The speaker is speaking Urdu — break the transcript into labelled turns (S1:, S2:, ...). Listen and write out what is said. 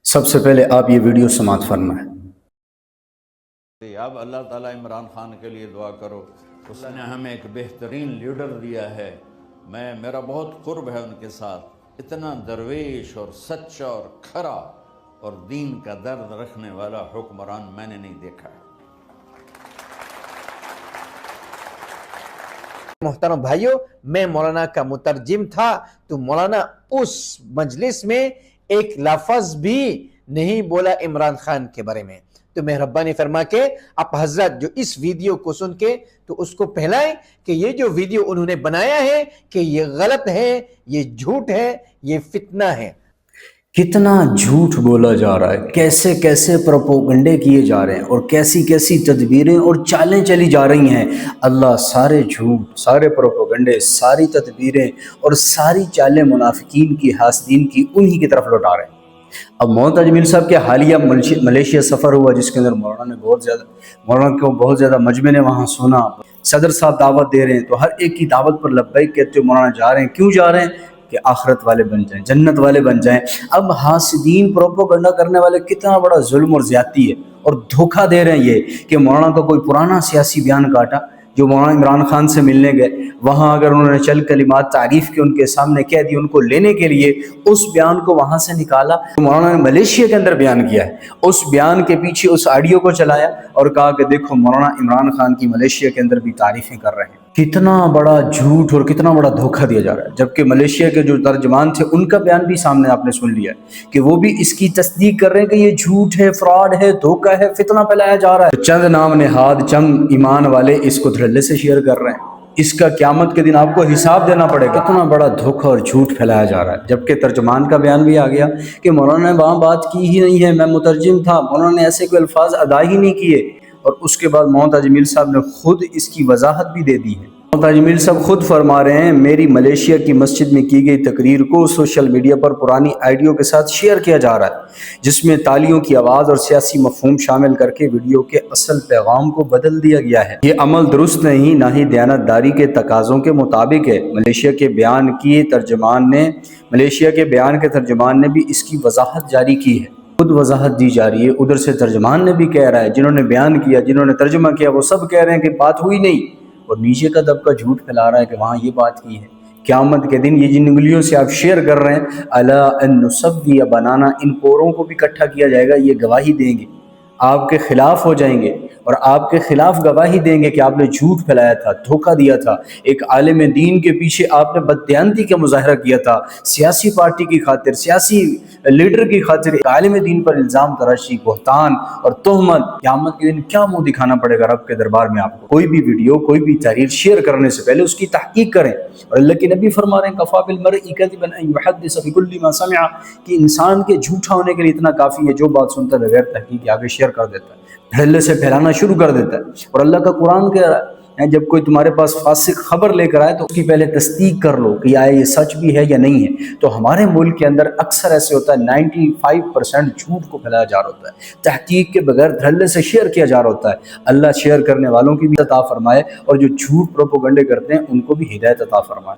S1: سب سے پہلے آپ یہ ویڈیو سماعت فرمائیں۔
S2: اب اللہ تعالیٰ عمران خان کے لیے دعا کرو، اس نے ہمیں ایک بہترین لیڈر دیا ہے، میرا بہت قرب ہے ان کے ساتھ، اتنا درویش اور سچا اور کھرا اور دین کا درد رکھنے والا حکمران میں نے نہیں دیکھا ہے۔
S3: محترم بھائیوں، میں مولانا کا مترجم تھا تو مولانا اس مجلس میں ایک لفظ بھی نہیں بولا عمران خان کے بارے میں۔ تو مہربانی فرما کے آپ حضرت جو اس ویڈیو کو سن کے تو اس کو پھیلائیں کہ یہ جو ویڈیو انہوں نے بنایا ہے کہ یہ غلط ہے، یہ جھوٹ ہے، یہ فتنہ ہے۔
S1: کتنا جھوٹ بولا جا رہا ہے، کیسے کیسے پروپیگنڈے کیے جا رہے ہیں اور کیسی کیسی تدبیریں اور چالیں چلی جا رہی ہیں۔ اللہ سارے جھوٹ، سارے پروپیگنڈے، ساری تدبیریں اور ساری چالیں منافقین کی، حاسدین کی، انہی کی طرف لوٹا رہے ہیں۔ اب محمد اجمیل صاحب کے حالیہ ملیشیا سفر ہوا جس کے اندر مولانا کو بہت زیادہ مجمع نے وہاں سنا، صدر صاحب دعوت دے رہے ہیں تو ہر ایک کی دعوت پر لبیک کہتے ہوئے مولانا جا رہے ہیں۔ کیوں جا رہے ہیں؟ کہ آخرت والے بن جائیں، جنت والے بن جائیں۔ اب حاسدین، پروپیگنڈا کرنے والے کتنا بڑا ظلم اور زیادتی ہے اور دھوکہ دے رہے ہیں یہ کہ مولانا کا کوئی پرانا سیاسی بیان کاٹا جو مولانا عمران خان سے ملنے گئے، وہاں اگر انہوں نے چل کلمات تعریف کے ان کے سامنے کہہ دی، ان کو لینے کے لیے اس بیان کو وہاں سے نکالا مولانا نے ملیشیا کے اندر بیان کیا ہے، اس بیان کے پیچھے اس آڈیو کو چلایا اور کہا کہ دیکھو مولانا عمران خان کی ملیشیا کے اندر بھی تعریفیں کر رہے ہیں۔ کتنا بڑا جھوٹ اور کتنا بڑا دھوکہ دیا جا رہا ہے، جبکہ ملیشیا کے جو ترجمان تھے ان کا بیان بھی سامنے آپ نے سن لیا ہے کہ وہ بھی اس کی تصدیق کر رہے ہیں کہ یہ جھوٹ ہے، فراڈ ہے، دھوکہ ہے، فتنہ پھیلایا جا رہا ہے۔ چند نام نہاد، چند ایمان والے اس کو دھڑلے سے شیئر کر رہے ہیں۔ اس کا قیامت کے دن آپ کو حساب دینا پڑے گا، اتنا بڑا دھوکہ اور جھوٹ پھیلایا جا رہا ہے۔ جبکہ ترجمان کا بیان بھی آ گیا کہ مولانا نے وہاں بات کی ہی نہیں ہے، میں مترجم تھا، مولانا نے ایسے کوئی الفاظ ادا ہی نہیں کیے، اور اس کے بعد محمد اجمیل صاحب نے خود اس کی وضاحت بھی دے دی ہے۔ محمد اجمیل صاحب خود فرما رہے ہیں میری ملیشیا کی مسجد میں کی گئی تقریر کو سوشل میڈیا پر پرانی آئیڈیو کے ساتھ شیئر کیا جا رہا ہے، جس میں تالیوں کی آواز اور سیاسی مفہوم شامل کر کے ویڈیو کے اصل پیغام کو بدل دیا گیا ہے۔ یہ عمل درست نہیں، نہ ہی دیانتداری کے تقاضوں کے مطابق ہے۔ ملیشیا کے بیان کے ترجمان نے بھی اس کی وضاحت جاری کی ہے، خود وضاحت دی جا رہی ہے، ادھر سے ترجمان نے بھی کہہ رہا ہے، جنہوں نے بیان کیا، جنہوں نے ترجمہ کیا، وہ سب کہہ رہے ہیں کہ بات ہوئی نہیں، اور نیچے کا دبکا جھوٹ پھیلا رہا ہے کہ وہاں یہ بات کی ہے۔ قیامت کے دن یہ جن انگلیوں سے آپ شیئر کر رہے ہیں الا ان نصوی بنانا، ان پوروں کو بھی اکٹھا کیا جائے گا، یہ گواہی دیں گے، آپ کے خلاف ہو جائیں گے اور آپ کے خلاف گواہی دیں گے کہ آپ نے جھوٹ پھیلایا تھا، دھوکہ دیا تھا، ایک عالم دین کے پیچھے آپ نے بددیانتی کا مظاہرہ کیا تھا، سیاسی پارٹی کی خاطر، سیاسی لیڈر کی خاطر ایک عالم دین پر الزام تراشی، بہتان اور تہمت۔ قیامت کے دن کیا منہ دکھانا پڑے گا رب کے دربار میں آپ کو؟ کوئی بھی ویڈیو، کوئی بھی تحریر شیئر کرنے سے پہلے اس کی تحقیق کریں، اور اللہ کے نبی فرما رہے ہیں کفا بالمرء کذبا ان یحدث بکل ما سمع، کہ انسان کے جھوٹا ہونے کے لیے اتنا کافی ہے جو بات سنتا ہے بغیر تحقیق کے آگے شیئر کر دیتا ہے، دھڑلے سے پھیلانا شروع کر دیتا ہے۔ اور اللہ کا قرآن کہہ رہا ہے جب کوئی تمہارے پاس فاسق خبر لے کر آئے تو اس کی پہلے تصدیق کر لو کہ آیا یہ سچ بھی ہے یا نہیں ہے۔ تو ہمارے ملک کے اندر اکثر ایسے ہوتا ہے 95% جھوٹ کو پھیلایا جا رہا ہوتا ہے، تحقیق کے بغیر دھڑلے سے شیئر کیا جا رہا ہوتا ہے۔ اللہ شیئر کرنے والوں کی بھی عطا فرمائے اور جو جھوٹ پروپیگنڈے کرتے ہیں ان کو بھی ہدایت عطا فرمائے۔